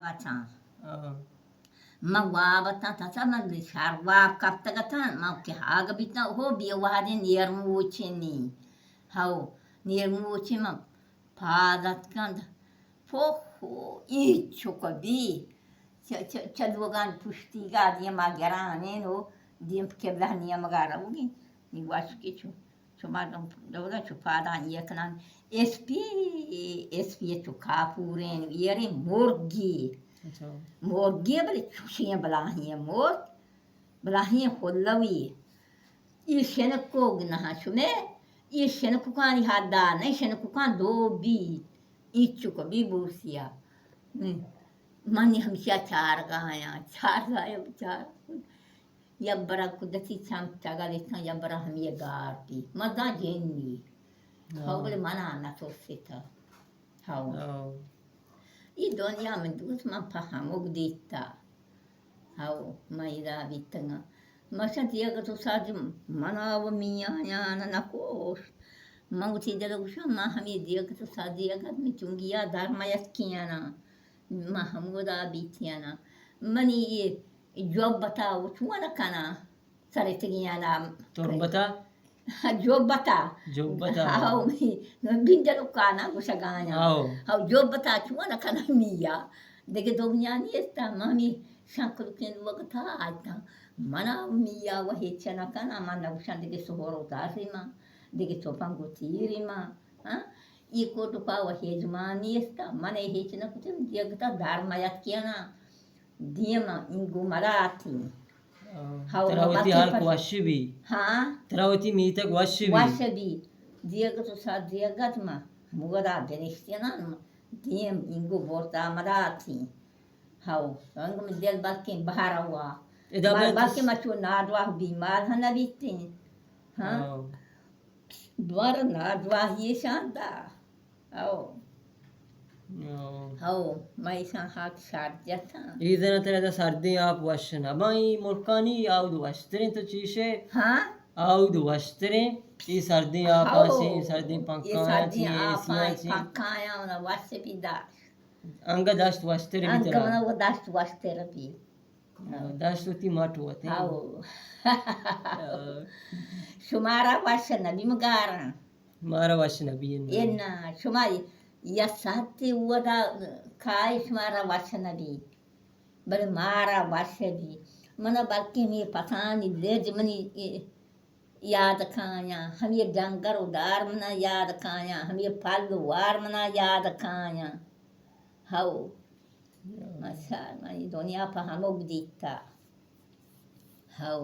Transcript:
Baca. Oo. Mawabata tata man sharwab kaptagatan ma ke haga bitna ho biwade niermuchini hau niermuchi ma padat kanda poho ichukabi chadwogan pustiga dia magarane no dia keblah nia magara ugi ni waskichu chumadam doga chupada yeknan SP chu kapuren yere morgi अच्छा morgia bali chushia balahiya hollawi ishena kogna hashume ishena kukani hadana ishena kukan dobi ichuka bibusia mani hamsha चार गाया चार यब्बरा कुदती छाम चगाले था यब्बरा हम ये गाती मजा jenny how बोले मना ना सोचते था हाउ ये दुनिया में दूस में फहामुक देता हाउ मैदा बितना मसा दिया तो साज मना वो मिया या ना कोश मंगती जरा उसे माँ हमें दिया तो साज दिया कर मैं चुंगिया धर्मयत किया ना महमूदा बीतिया ना मनी ये जॉब बताओ चुना खाना सारे तगिया ना Torbata जॉब बता Jobbata हाउ बिंदलो काना कुछ गाया आओ हाउ जॉब बता चुना खाना मिया देखे तो ज्ञानी ऐसा मामी शंकर के लोग था आता मना मिया वही चना काना मना उशान देखे सोहरो तासी माँ देखे चोपा गुतीरी माँ हाँ ये कोटो पा वही जमानी ऐसा मने ही चना कुछ जगता धर्मयत किया ना दियमा इंगु मराठी Terawati hal kuashibi हाँ Terawati mita kuashibi वाशबी दियग तो सा दियगत मा मुगदा बेनिस्टियना दियम इंगु बोर्ता मराठी हाउ रंग में दिल बाकी बाहर हुआ बाकी मचो नादवा बीमार हना बीते हाँ द्वार नादवा ये शांता आओ हाउ मैं सा हाथ साथ जाता إذا ترى سردي أب وشنا باي مركاني أو دوشترين तो चीज़े हाँ आओ दुवस्त्रे ये सर्दी आप ऐसे सर्दी ये पंखा सर्दी आप ची पंखाया ना वासे भी दा अंगा दाश्त वस्त्रे भी अंक तेरा मना वो दाश्त वास्ते रबी दाश्त उती माट होते हाउ शुमारा वासे नबी मगारा मारा वशना भी ये ना शुमारी या साथी वदा खाए शुमारा वासे नबी बड़े मारा वासे भी मना बाकी में पता नहीं लेज मनी याद खाया हम ये जंगर उदार मना याद खाया हम ये फल वार मना याद खाया हाउ अच्छा मैं दुनिया पर हम उगदीता हाउ